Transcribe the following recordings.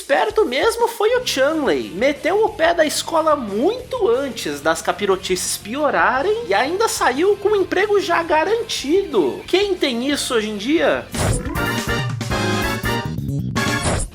esperto mesmo foi o Chunley. Meteu o pé da escola muito antes das capirotices piorarem e ainda saiu com um emprego já garantido. Quem tem isso hoje em dia?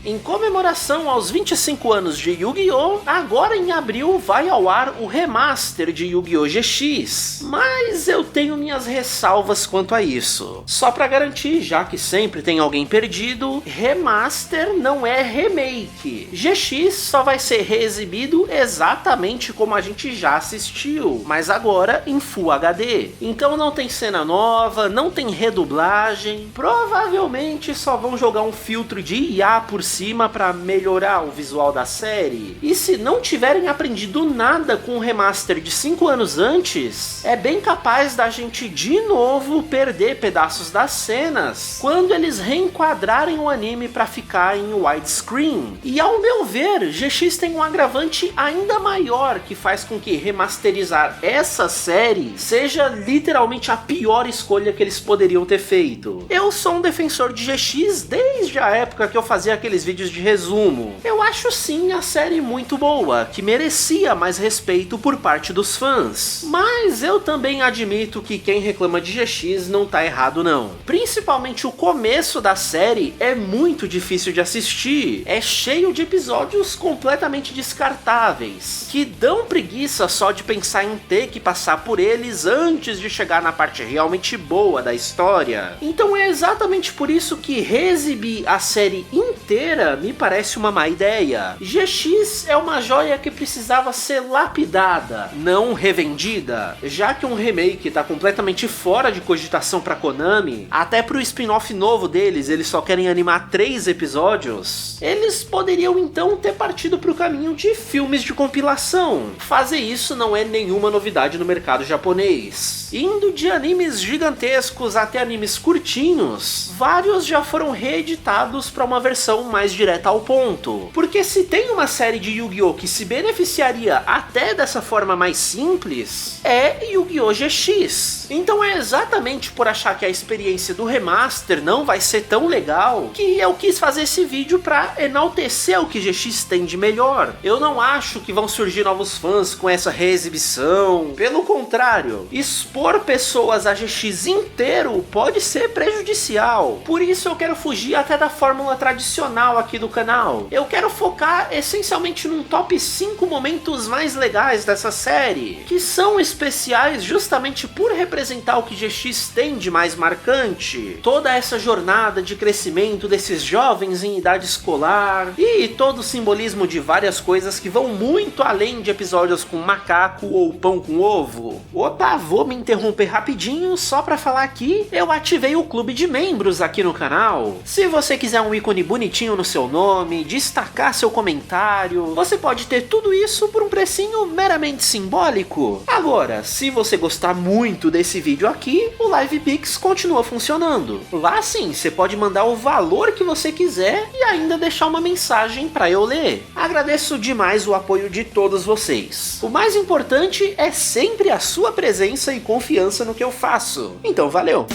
Em comemoração aos 25 anos de Yu-Gi-Oh!, agora em abril vai ao ar o remaster de Yu-Gi-Oh! GX. Mas eu tenho minhas ressalvas quanto a isso. Só pra garantir, já que sempre tem alguém perdido, remaster não é remake. GX só vai ser reexibido exatamente como a gente já assistiu, mas agora em Full HD. Então não tem cena nova, não tem redublagem, provavelmente só vão jogar um filtro de IA por cima para melhorar o visual da série. E se não tiverem aprendido nada com o remaster de 5 anos antes, é bem capaz da gente de novo perder pedaços das cenas quando eles reenquadrarem o anime para ficar em widescreen. E ao meu ver, GX tem um agravante ainda maior que faz com que remasterizar essa série seja literalmente a pior escolha que eles poderiam ter feito. Eu sou um defensor de GX desde a época que eu fazia aqueles vídeos de resumo. Eu acho sim a série muito boa, que merecia mais respeito por parte dos fãs. Mas eu também admito que quem reclama de GX não tá errado não. Principalmente o começo da série é muito difícil de assistir. É cheio de episódios completamente descartáveis, que dão preguiça só de pensar em ter que passar por eles antes de chegar na parte realmente boa da história. Então é exatamente por isso que reexibir a série inteira me parece uma má ideia. GX é uma joia que precisava ser lapidada, não revendida, já que um remake tá completamente fora de cogitação pra Konami, até pro spin-off novo deles eles só querem animar 3 episódios, eles poderiam então ter partido pro caminho de filmes de compilação. Fazer isso não é nenhuma novidade no mercado japonês. Indo de animes gigantescos até animes curtinhos, vários já foram reeditados para uma versão mais direta ao ponto. Porque se tem uma série de Yu-Gi-Oh! Que se beneficiaria até dessa forma mais simples, é Yu-Gi-Oh! GX. Então é exatamente por achar que a experiência do remaster não vai ser tão legal que eu quis fazer esse vídeo para enaltecer o que GX tem de melhor. Eu não acho que vão surgir novos fãs com essa reexibição. Pelo contrário, expor pessoas a GX inteiro pode ser prejudicial. Por isso eu quero fugir até da fórmula tradicional aqui do canal. Eu quero focar essencialmente num top 5 momentos mais legais dessa série, que são especiais justamente por representar o que GX tem de mais marcante. Toda essa jornada de crescimento desses jovens em idade escolar e todo o simbolismo de várias coisas que vão muito além de episódios com macaco ou pão com ovo. Opa, vou me interromper rapidinho só pra falar que eu ativei o clube de membros aqui no canal. Se você quiser um ícone bonitinho no seu nome, destacar seu comentário, você pode ter tudo isso por um precinho meramente simbólico. Agora, se você gostar muito desse vídeo aqui, o LivePix continua funcionando. Lá sim, você pode mandar o valor que você quiser e ainda deixar uma mensagem para eu ler. Agradeço demais o apoio de todos vocês. O mais importante é sempre a sua presença e confiança no que eu faço. Então valeu!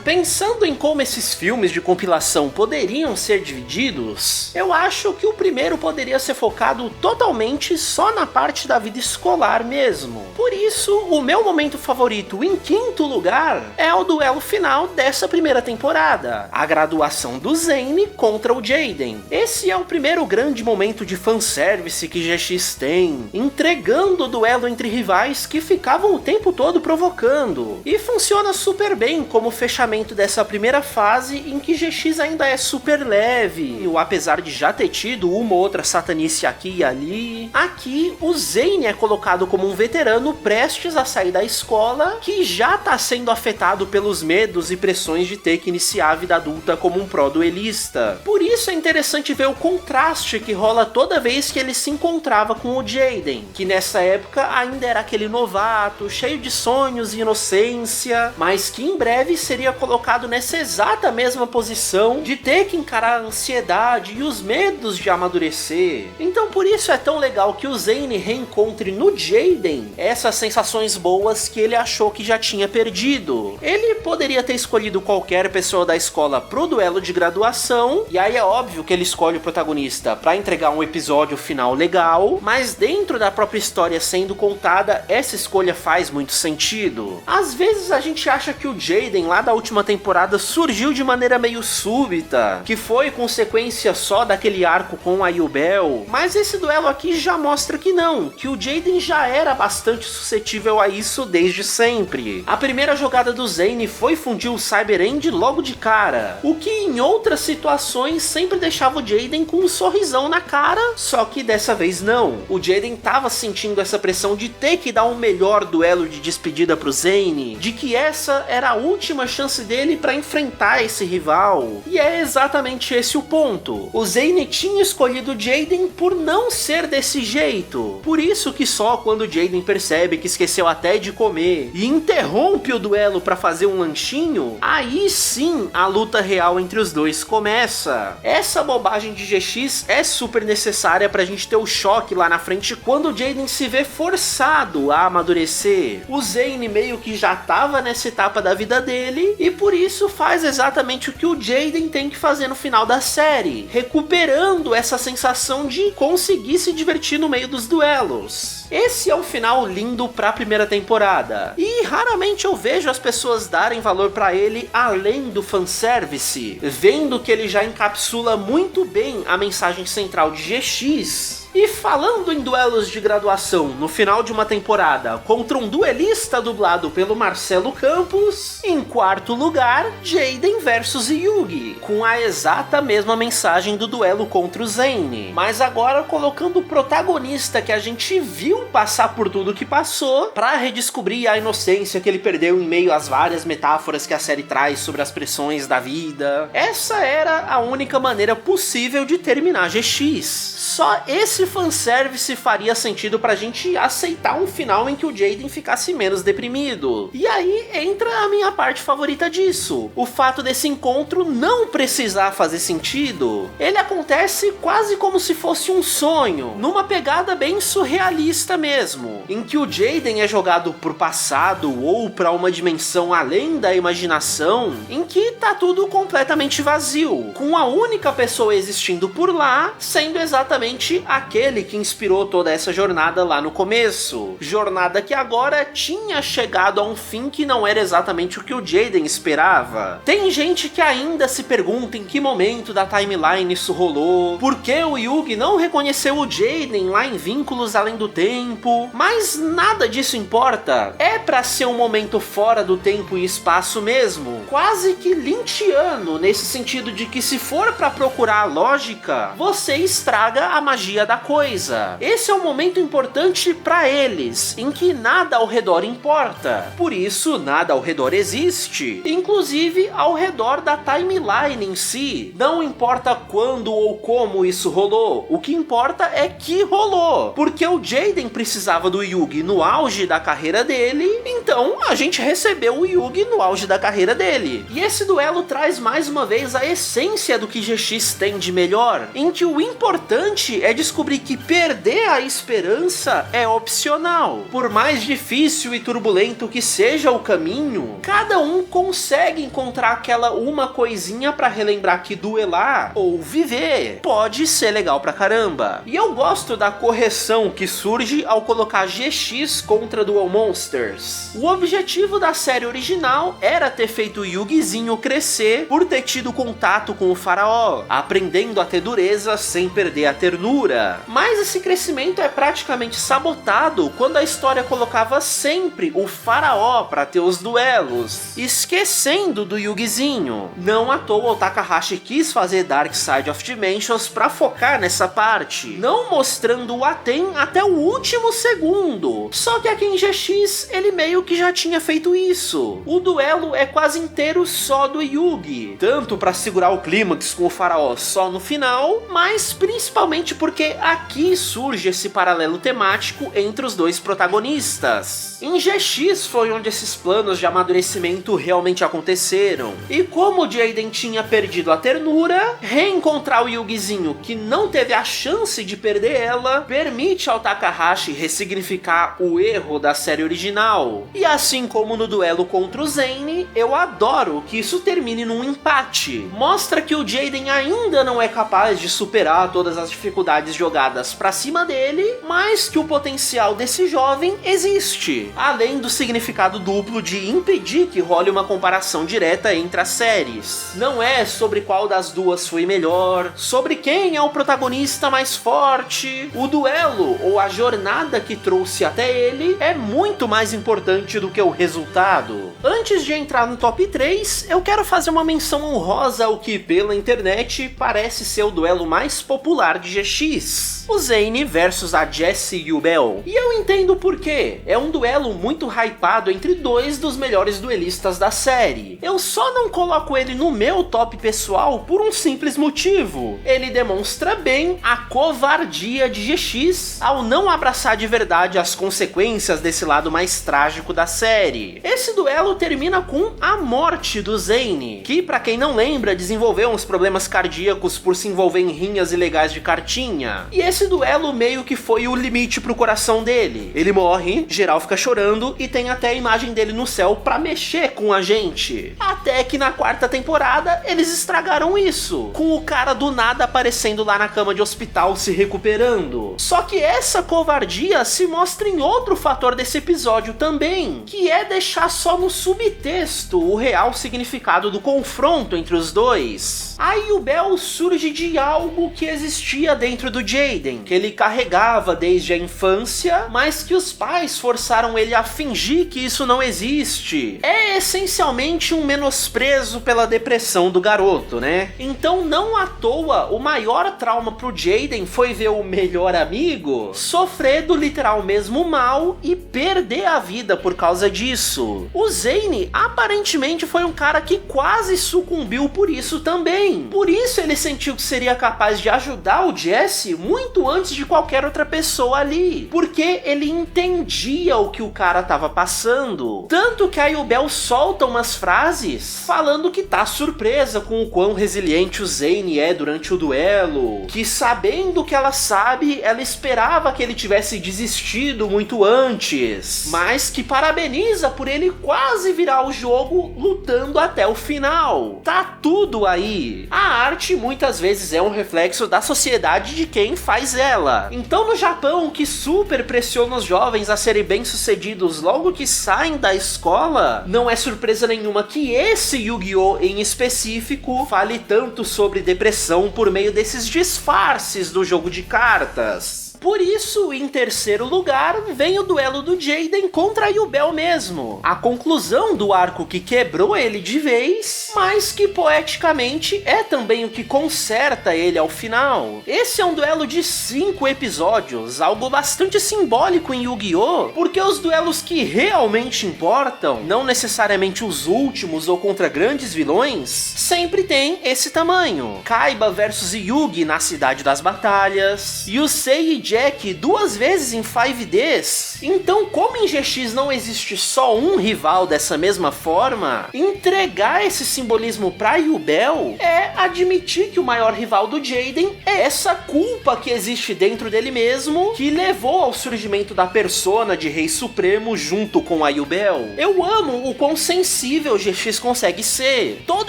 Pensando em como esses filmes de compilação poderiam ser divididos, eu acho que o primeiro poderia ser focado totalmente só na parte da vida escolar mesmo. Por isso, o meu momento favorito em quinto lugar é o duelo final dessa primeira temporada, a graduação do Zane contra o Jaden. Esse é o primeiro grande momento de fanservice que GX tem, entregando o duelo entre rivais que ficavam o tempo todo provocando, e funciona super bem como fechamento dessa primeira fase em que GX ainda é super leve, apesar de já ter tido uma ou outra satanice aqui e ali. Aqui o Zane é colocado como um veterano prestes a sair da escola, que já tá sendo afetado pelos medos e pressões de ter que iniciar a vida adulta como um pró-duelista. Por isso é interessante ver o contraste que rola toda vez que ele se encontrava com o Jaden, que nessa época ainda era aquele novato, cheio de sonhos e inocência, mas que em breve seria colocado colocado nessa exata mesma posição de ter que encarar a ansiedade e os medos de amadurecer. Então por isso é tão legal que o Zane reencontre no Jaden essas sensações boas que ele achou que já tinha perdido. Ele poderia ter escolhido qualquer pessoa da escola pro duelo de graduação, e aí é óbvio que ele escolhe o protagonista pra entregar um episódio final legal, mas dentro da própria história sendo contada, essa escolha faz muito sentido. Às vezes a gente acha que o Jaden lá da última temporada surgiu de maneira meio súbita, que foi consequência só daquele arco com a Yubel, mas esse duelo aqui já mostra que não, que o Jaden já era bastante suscetível a isso desde sempre. A primeira jogada do Zane foi fundir o Cyber End logo de cara, o que em outras situações sempre deixava o Jaden com um sorrisão na cara, só que dessa vez não. O Jaden tava sentindo essa pressão de ter que dar um melhor duelo de despedida pro Zane, de que essa era a última chance dele para enfrentar esse rival. E é exatamente esse o ponto. O Zane tinha escolhido o Jaden por não ser desse jeito. Por isso que só quando o Jaden percebe que esqueceu até de comer e interrompe o duelo para fazer um lanchinho, aí sim a luta real entre os dois começa. Essa bobagem de GX é super necessária pra gente ter o choque lá na frente quando o Jaden se vê forçado a amadurecer. O Zane meio que já tava nessa etapa da vida dele e por isso faz exatamente o que o Jaden tem que fazer no final da série, recuperando essa sensação de conseguir se divertir no meio dos duelos. Esse é um final lindo pra primeira temporada, e raramente eu vejo as pessoas darem valor pra ele além do fanservice, vendo que ele já encapsula muito bem a mensagem central de GX. E falando em duelos de graduação no final de uma temporada contra um duelista dublado pelo Marcelo Campos, em quarto lugar, Jaden vs Yugi, com a exata mesma mensagem do duelo contra o Zane, mas agora colocando o protagonista que a gente viu passar por tudo que passou pra redescobrir a inocência que ele perdeu em meio às várias metáforas que a série traz sobre as pressões da vida. Essa era a única maneira possível de terminar GX. Só esse fanservice faria sentido pra gente aceitar um final em que o Jaden ficasse menos deprimido. E aí entra a minha parte favorita disso. O fato desse encontro não precisar fazer sentido. Ele acontece quase como se fosse um sonho, numa pegada bem surrealista mesmo, em que o Jaden é jogado pro passado ou pra uma dimensão além da imaginação, em que tá tudo completamente vazio, com a única pessoa existindo por lá sendo exatamente aquele que inspirou toda essa jornada lá no começo. Jornada que agora tinha chegado a um fim que não era exatamente o que o Jaden esperava. Tem gente que ainda se pergunta em que momento da timeline isso rolou, por que o Yugi não reconheceu o Jaden lá em Vínculos Além do Tempo, mas nada disso importa. É pra ser um momento fora do tempo e espaço mesmo, quase que lynchiano, nesse sentido de que se for pra procurar a lógica, você estraga a magia da coisa. Esse é um momento importante pra eles, em que nada ao redor importa. Por isso, nada ao redor existe, inclusive ao redor da timeline em si. Não importa quando ou como isso rolou, o que importa é que rolou, porque o Jaden precisava do Yugi no auge da carreira dele, então a gente recebeu o Yugi no auge da carreira dele. E esse duelo traz mais uma vez a essência do que GX tem de melhor, em que o importante é descobrir que perder a esperança é opcional. Por mais difícil e turbulento que seja o caminho, cada um consegue encontrar aquela uma coisinha pra relembrar que duelar ou viver pode ser legal pra caramba. E eu gosto da correção que surge ao colocar GX contra Duel Monsters. O objetivo da série original era ter feito o Yugizinho crescer por ter tido contato com o faraó, aprendendo a ter dureza sem perder a ternura. Mas esse crescimento é praticamente sabotado quando a história colocava sempre o faraó para ter os duelos, esquecendo do Yugizinho. Não à toa o Takahashi quis fazer Dark Side of Dimensions para focar nessa parte, não mostrando o Aten até o último segundo. Só que aqui em GX ele meio que já tinha feito isso. O duelo é quase inteiro só do Yugi, tanto para segurar o clímax com o faraó só no final, mas principalmente porque Aqui surge esse paralelo temático entre os dois protagonistas. Em GX foi onde esses planos de amadurecimento realmente aconteceram. E como o Jaden tinha perdido a ternura, reencontrar o Yugizinho, que não teve a chance de perder ela, permite ao Takahashi ressignificar o erro da série original. E assim como no duelo contra o Zane, eu adoro que isso termine num empate. Mostra que o Jaden ainda não é capaz de superar todas as dificuldades jogadas pra cima dele, mas que o potencial desse jovem existe, além do significado duplo de impedir que role uma comparação direta entre as séries. Não é sobre qual das duas foi melhor, sobre quem é o protagonista mais forte. O duelo ou a jornada que trouxe até ele é muito mais importante do que o resultado. Antes de entrar no top 3, eu quero fazer uma menção honrosa ao que pela internet parece ser o duelo mais popular de GX. O Zane versus a Jessie Yubel. E eu entendo por quê. É um duelo muito hypado entre dois dos melhores duelistas da série. Eu só não coloco ele no meu top pessoal por um simples motivo. Ele demonstra bem a covardia de GX ao não abraçar de verdade as consequências desse lado mais trágico da série. Esse duelo termina com a morte do Zane, que pra quem não lembra, desenvolveu uns problemas cardíacos por se envolver em rinhas ilegais de cartinha. E esse duelo meio que foi o limite pro coração dele. Ele morre, geral fica chorando e tem até a imagem dele no céu pra mexer com a gente. Até que na quarta temporada eles estragaram isso, com o cara do nada aparecendo lá na cama de hospital se recuperando. Só que essa covardia se mostra em outro fator desse episódio também, que é deixar só no subtexto o real significado do confronto entre os dois. A Yubel surge de algo que existia dentro do Jaden, que ele carregava desde a infância, mas que os pais forçaram ele a fingir que isso não existe. É essencialmente um menosprezo pela depressão do garoto, né? Então não à toa, o maior trauma pro Jaden foi ver o melhor amigo sofrer do literal mesmo mal e perder a vida por causa disso. O Zane aparentemente foi um cara que quase sucumbiu por isso também. Por isso ele sentiu que seria capaz de ajudar o Jesse muito antes de qualquer outra pessoa ali, porque ele entendia o que o cara tava passando. Tanto que a Yubel solta umas frases falando que tá surpresa com o quão resiliente o Zane é durante o duelo, que sabendo o que ela sabe, ela esperava que ele tivesse desistido muito antes, mas que parabeniza por ele quase virar o jogo lutando até o final. Tá tudo aí. A arte muitas vezes é um reflexo da sociedade de quem faz ela. Então no Japão, que super pressiona os jovens a serem bem-sucedidos logo que saem da escola, não é surpresa nenhuma que esse Yu-Gi-Oh! Em específico fale tanto sobre depressão por meio desses disfarces do jogo de cartas. Por isso, em terceiro lugar, vem o duelo do Jaden contra a Yubel mesmo. A conclusão do arco que quebrou ele de vez, mas que poeticamente é também o que conserta ele ao final. Esse é um duelo de 5 episódios, algo bastante simbólico em Yu-Gi-Oh! Porque os duelos que realmente importam, não necessariamente os últimos ou contra grandes vilões, sempre tem esse tamanho. Kaiba versus Yugi na Cidade das Batalhas, Yusei e Jack 2 vezes em 5Ds. Então, como em GX não existe só um rival dessa mesma forma, entregar esse simbolismo pra Yubel é admitir que o maior rival do Jaden é essa culpa que existe dentro dele mesmo, que levou ao surgimento da persona de Rei Supremo junto com a Yubel. Eu amo o quão sensível o GX consegue ser. Todo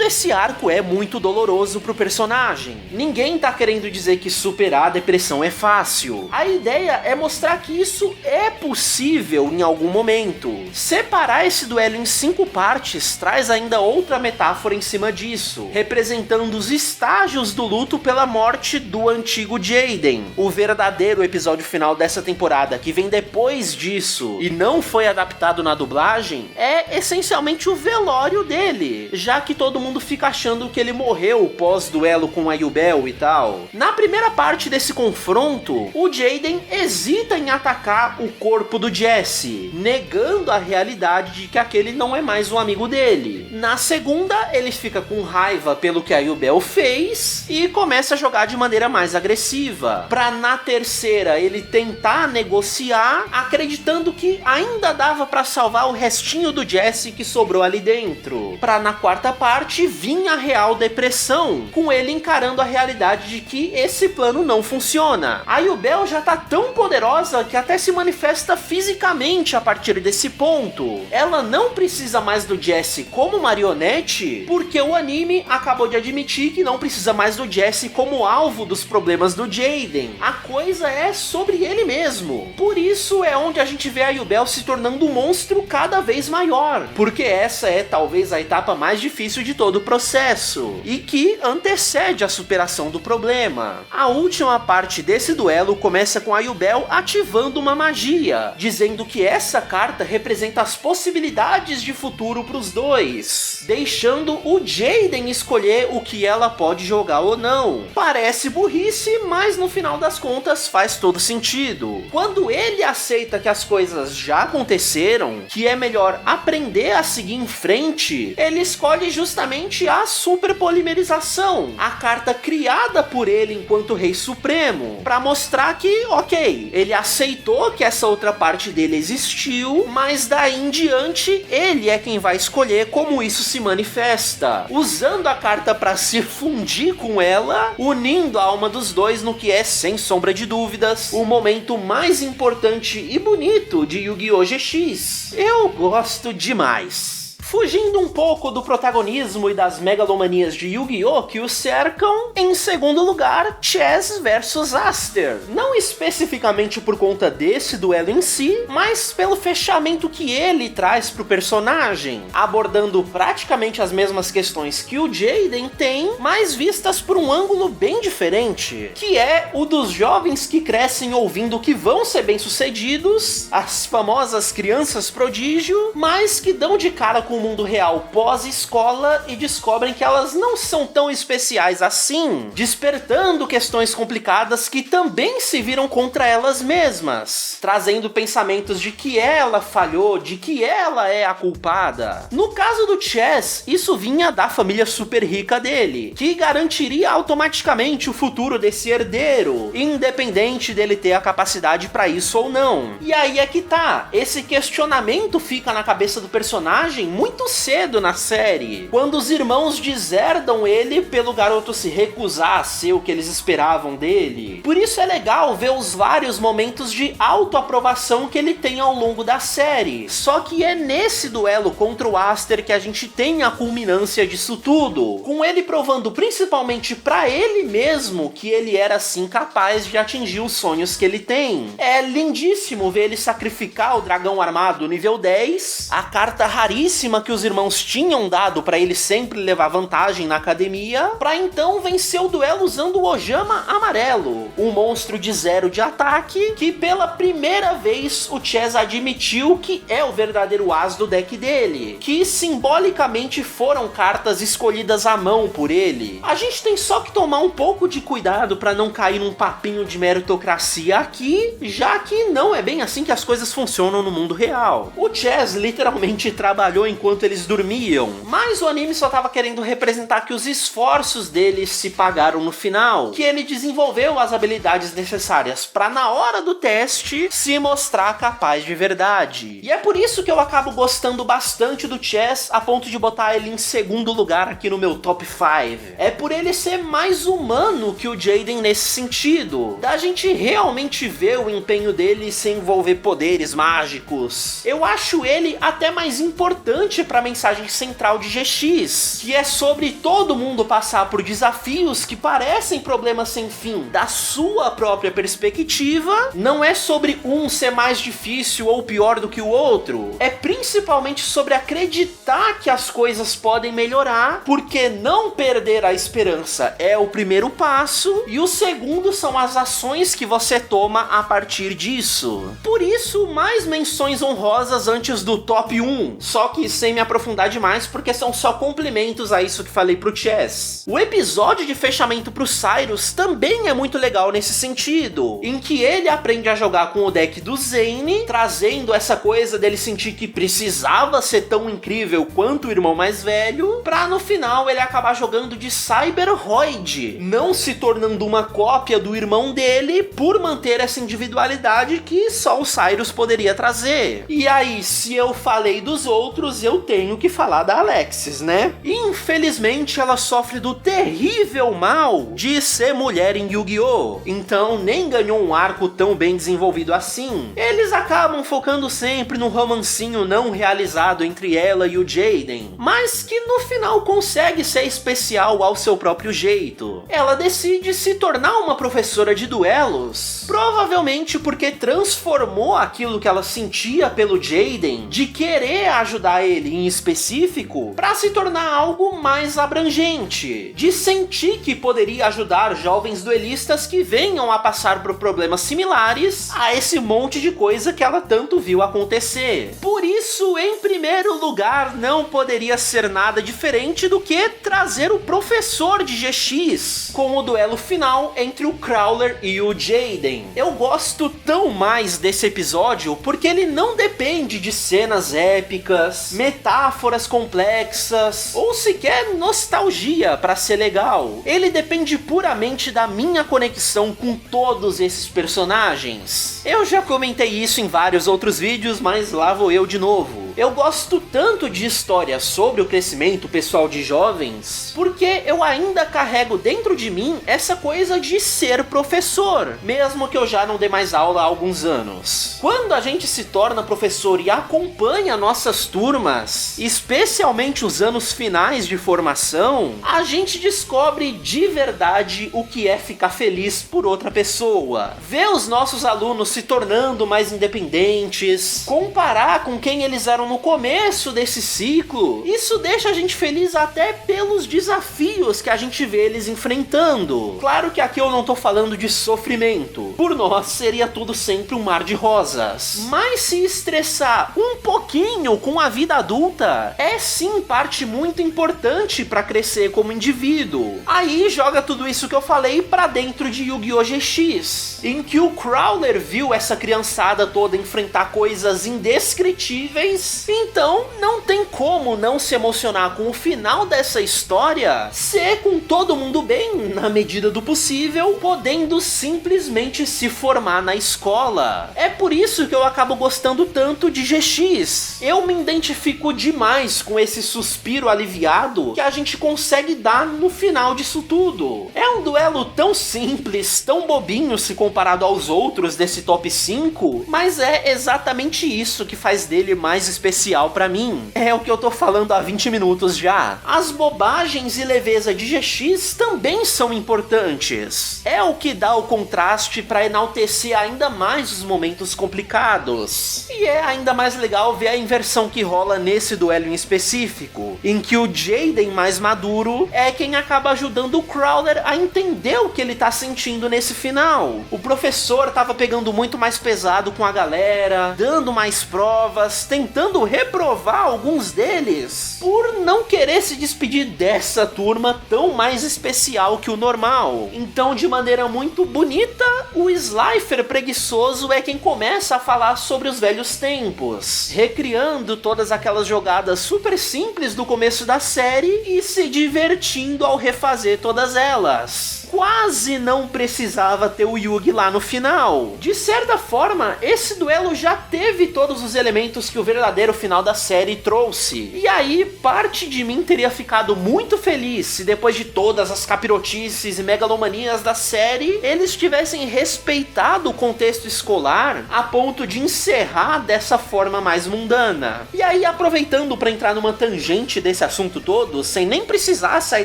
esse arco é muito doloroso pro personagem. Ninguém tá querendo dizer que superar a depressão é fácil. A ideia é mostrar que isso é possível em algum momento. Separar esse duelo em 5 partes traz ainda outra metáfora em cima disso, representando os estágios do luto pela morte do antigo Jaden. O verdadeiro episódio final dessa temporada, que vem depois disso e não foi adaptado na dublagem, é essencialmente o velório dele, já que todo mundo fica achando que ele morreu pós-duelo com a Yubel e tal. Na primeira parte desse confronto, o Jaden hesita em atacar o corpo do Jesse, negando a realidade de que aquele não é mais um amigo dele. Na segunda, ele fica com raiva pelo que a Yubel fez e começa a jogar de maneira mais agressiva, pra na terceira ele tentar negociar, acreditando que ainda dava pra salvar o restinho do Jesse que sobrou ali dentro, pra na quarta parte vir a real depressão, com ele encarando a realidade de que esse plano não funciona. A Yubel já tá tão poderosa que até se manifesta fisicamente a partir desse ponto. Ela não precisa mais do Jesse como marionete, porque o anime acabou de admitir que não precisa mais do Jesse como alvo dos problemas do Jaden. A coisa é sobre ele mesmo. Por isso é onde a gente vê a Yubel se tornando um monstro cada vez maior, porque essa é talvez a etapa mais difícil de todo o processo, e que antecede a superação do problema. A última parte desse duelo começa com a Yubel ativando uma magia, dizendo que essa carta representa as possibilidades de futuro para os dois, deixando o Jaden escolher o que ela pode jogar ou não. Parece burrice, mas no final das contas faz todo sentido. Quando ele aceita que as coisas já aconteceram, que é melhor aprender a seguir em frente, ele escolhe justamente a superpolimerização, a carta criada por ele enquanto Rei Supremo, para mostrar que, ok, ele aceitou que essa outra parte dele existiu, mas daí em diante ele é quem vai escolher como isso se manifesta, usando a carta para se fundir com ela, unindo a alma dos dois no que é, sem sombra de dúvidas, o momento mais importante e bonito de Yu-Gi-Oh! GX. Eu gosto demais. Fugindo um pouco do protagonismo e das megalomanias de Yu-Gi-Oh! Que o cercam, em segundo lugar, Chess vs Aster. Não especificamente por conta desse duelo em si, mas pelo fechamento que ele traz pro personagem, abordando praticamente as mesmas questões que o Jaden tem, mas vistas por um ângulo bem diferente, que é o dos jovens que crescem ouvindo que vão ser bem-sucedidos, as famosas crianças prodígio, mas que dão de cara com o mundo real pós-escola e descobrem que elas não são tão especiais assim, despertando questões complicadas que também se viram contra elas mesmas, trazendo pensamentos de que ela falhou, de que ela é a culpada. No caso do Chess, isso vinha da família super rica dele, que garantiria automaticamente o futuro desse herdeiro, independente dele ter a capacidade para isso ou não. E aí é que tá, esse questionamento fica na cabeça do personagem muito cedo na série, quando os irmãos deserdam ele pelo garoto se recusar a ser o que eles esperavam dele. Por isso é legal ver os vários momentos de autoaprovação que ele tem ao longo da série. Só que é nesse duelo contra o Aster que a gente tem a culminância disso tudo, com ele provando principalmente pra ele mesmo que ele era sim capaz de atingir os sonhos que ele tem. É lindíssimo ver ele sacrificar o dragão armado nível 10, a carta raríssima que os irmãos tinham dado pra ele sempre levar vantagem na academia, pra então vencer o duelo usando o Ojama amarelo, um monstro de 0 de ataque, que pela primeira vez o Chess admitiu que é o verdadeiro as do deck dele, que simbolicamente foram cartas escolhidas à mão por ele. A gente tem só que tomar um pouco de cuidado pra não cair num papinho de meritocracia aqui, já que não é bem assim que as coisas funcionam no mundo real. O Chess literalmente trabalhou enquanto eles dormiam, mas o anime só tava querendo representar que os esforços dele se pagaram no final, que ele desenvolveu as habilidades necessárias pra na hora do teste se mostrar capaz de verdade. E é por isso que eu acabo gostando bastante do Chess, a ponto de botar ele em segundo lugar aqui no meu top 5. É por ele ser mais humano que o Jaden nesse sentido, da gente realmente ver o empenho dele sem envolver poderes mágicos. Eu acho ele até mais importante para a mensagem central de GX, que é sobre todo mundo passar por desafios que parecem problemas sem fim da sua própria perspectiva. Não é sobre um ser mais difícil ou pior do que o outro, é principalmente sobre acreditar que as coisas podem melhorar, porque não perder a esperança é o primeiro passo, e o segundo são as ações que você toma a partir disso. Por isso, mais menções honrosas antes do top 1, só que sem me aprofundar demais, porque são só complementos a isso que falei pro Chess. O episódio de fechamento pro Cyrus também é muito legal nesse sentido, em que ele aprende a jogar com o deck do Zane, trazendo essa coisa dele sentir que precisava ser tão incrível quanto o irmão mais velho, pra no final ele acabar jogando de Cyberroid, não se tornando uma cópia do irmão dele, por manter essa individualidade que só o Cyrus poderia trazer. E aí, se eu falei dos outros, eu tenho que falar da Alexis, né? Infelizmente, ela sofre do terrível mal de ser mulher em Yu-Gi-Oh! Então, nem ganhou um arco tão bem desenvolvido assim. Eles acabam focando sempre no romancinho não realizado entre ela e o Jaden, mas que no final consegue ser especial ao seu próprio jeito. Ela decide se tornar uma professora de duelos, provavelmente porque transformou aquilo que ela sentia pelo Jaden, de querer ajudar ele em específico, para se tornar algo mais abrangente, de sentir que poderia ajudar jovens duelistas que venham a passar por problemas similares a esse monte de coisa que ela tanto viu acontecer. Por isso, em primeiro lugar, não poderia ser nada diferente do que trazer o professor de GX com o duelo final entre o Crawler e o Jaden. Eu gosto tão mais desse episódio porque ele não depende de cenas épicas, metáforas complexas ou sequer nostalgia para ser legal. Ele depende puramente da minha conexão com todos esses personagens. Eu já comentei isso em vários outros vídeos, mas lá vou eu de novo. Eu gosto tanto de histórias sobre o crescimento pessoal de jovens, porque eu ainda carrego dentro de mim essa coisa de ser professor, mesmo que eu já não dê mais aula há alguns anos. Quando a gente se torna professor e acompanha nossas turmas, especialmente os anos finais de formação, a gente descobre de verdade o que é ficar feliz por outra pessoa. Ver os nossos alunos se tornando mais independentes, comparar com quem eles eram no começo desse ciclo, isso deixa a gente feliz até pelos desafios que a gente vê eles enfrentando. Claro que aqui eu não tô falando de sofrimento. Por nós seria tudo sempre um mar de rosas. Mas se estressar um pouquinho com a vida adulta é sim parte muito importante para crescer como indivíduo. Aí joga tudo isso que eu falei pra dentro de Yu-Gi-Oh! GX, em que o Crawler viu essa criançada toda enfrentar coisas indescritíveis, então não tem como não se emocionar com o final dessa história, ser com todo mundo bem, na medida do possível, podendo simplesmente se formar na escola. É por isso que eu acabo gostando tanto de GX. Eu me identifico demais com esse suspiro aliviado que a gente consegue dar no final disso tudo. É um duelo tão simples, tão bobinho se comparado aos outros desse top 5, mas é exatamente isso que faz dele mais especial pra mim. É o que eu tô falando há 20 minutos já. As bobagens e leveza de GX também são importantes. É o que dá o contraste pra enaltecer ainda mais os momentos complicados. E é ainda mais legal ver a inversão que rola nesse duelo em específico, em que o Jaden mais maduro é quem acaba ajudando o Crawler a entender o que ele tá sentindo nesse final. O professor tava pegando muito mais pesado com a galera, dando mais provas, tentando reprovar alguns deles por não querer se despedir dessa turma tão mais especial que o normal. Então, de maneira muito bonita, o Slifer preguiçoso é quem começa a falar sobre os velhos tempos, recriando todas aquelas jogadas super simples do começo da série e se divertindo ao refazer todas elas. Quase não precisava ter o Yugi lá no final. De certa forma, esse duelo já teve todos os elementos que o verdadeiro final da série trouxe. E aí, parte de mim teria ficado muito feliz se depois de todas as capirotices e megalomanias da série, eles tivessem respeitado o contexto escolar a ponto de encerrar dessa forma mais mundana. E aí, aproveitando para entrar numa tangente desse assunto todo, sem nem precisar sair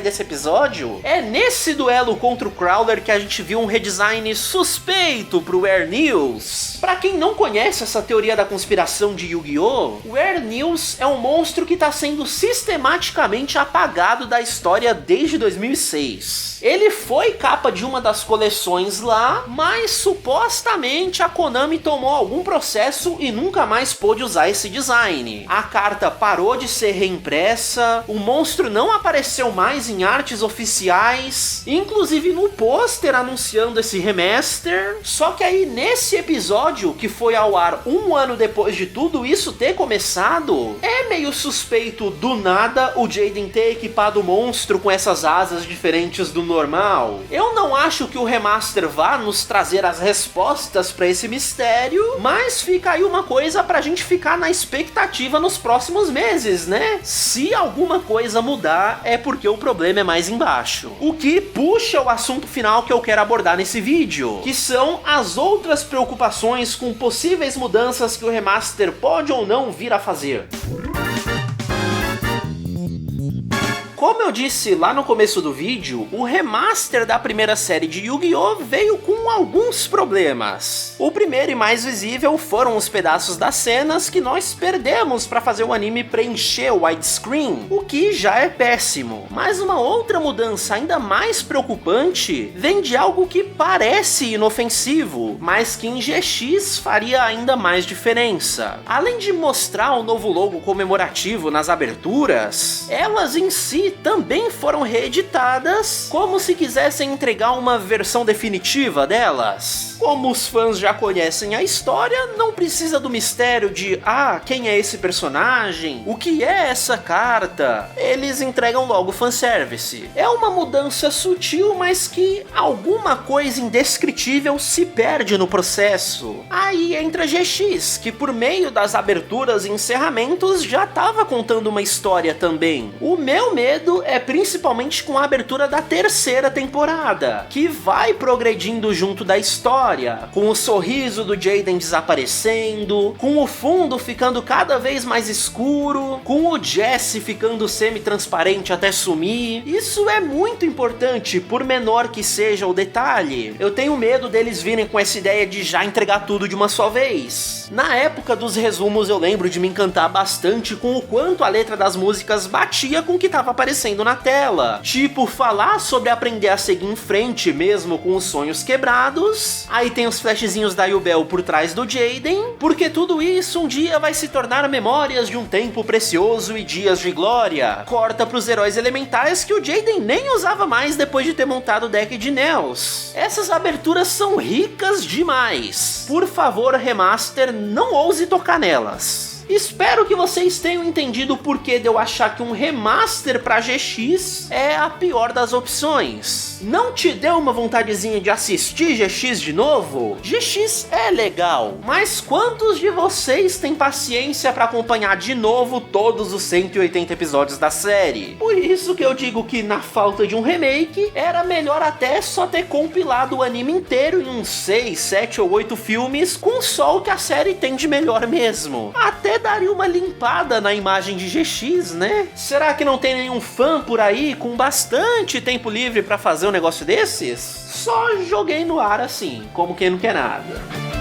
desse episódio, é nesse duelo com contra o Crawler que a gente viu um redesign suspeito pro Where News. Pra quem não conhece essa teoria da conspiração de Yu-Gi-Oh!, o Where News é um monstro que tá sendo sistematicamente apagado da história desde 2006. Ele foi capa de uma das coleções lá, mas supostamente a Konami tomou algum processo e nunca mais pôde usar esse design. A carta parou de ser reimpressa, o monstro não apareceu mais em artes oficiais, inclusive no pôster anunciando esse remaster. Só que aí nesse episódio, que foi ao ar um ano depois de tudo isso ter começado, é meio suspeito do nada o Jaden ter equipado o monstro com essas asas diferentes do normal. Eu não acho que o remaster vá nos trazer as respostas para esse mistério, mas fica aí uma coisa pra gente ficar na expectativa nos próximos meses, né? Se alguma coisa mudar, é porque o problema é mais embaixo. O que puxa o assunto final que eu quero abordar nesse vídeo, que são as outras preocupações com possíveis mudanças que o remaster pode ou não vir a fazer. Como eu disse lá no começo do vídeo, o remaster da primeira série de Yu-Gi-Oh! Veio com alguns problemas. O primeiro e mais visível foram os pedaços das cenas que nós perdemos para fazer o anime preencher o widescreen, o que já é péssimo. Mas uma outra mudança ainda mais preocupante vem de algo que parece inofensivo, mas que em GX faria ainda mais diferença. Além de mostrar o novo logo comemorativo nas aberturas, elas em si também foram reeditadas, como se quisessem entregar uma versão definitiva delas. Como os fãs já conhecem a história, não precisa do mistério de quem é esse personagem? O que é essa carta? Eles entregam logo fanservice. É uma mudança sutil, mas que alguma coisa indescritível se perde no processo. Aí entra GX, que por meio das aberturas e encerramentos já estava contando uma história também. O meu medo é principalmente com a abertura da terceira temporada, que vai progredindo junto da história, com o sorriso do Jaden desaparecendo, com o fundo ficando cada vez mais escuro, com o Jesse ficando semi-transparente até sumir. Isso é muito importante, por menor que seja o detalhe. Eu tenho medo deles virem com essa ideia de já entregar tudo de uma só vez. Na época dos resumos eu lembro de me encantar bastante com o quanto a letra das músicas batia com o que estava aparecendo na tela. Tipo, falar sobre aprender a seguir em frente mesmo com os sonhos quebrados. Aí tem os flashzinhos da Yubel por trás do Jaden, porque tudo isso um dia vai se tornar memórias de um tempo precioso e dias de glória. Corta pros heróis elementais que o Jaden nem usava mais depois de ter montado o deck de Nels. Essas aberturas são ricas demais. Por favor, remaster, não ouse tocar nelas. Espero que vocês tenham entendido o porquê de eu achar que um remaster pra GX é a pior das opções. Não te deu uma vontadezinha de assistir GX de novo? GX é legal, mas quantos de vocês têm paciência pra acompanhar de novo todos os 180 episódios da série? Por isso que eu digo que na falta de um remake, era melhor até só ter compilado o anime inteiro em uns 6, 7 ou 8 filmes com só o que a série tem de melhor mesmo. Até daria uma limpada na imagem de GX, né? Será que não tem nenhum fã por aí com bastante tempo livre pra fazer um negócio desses? Só joguei no ar assim, como quem não quer nada.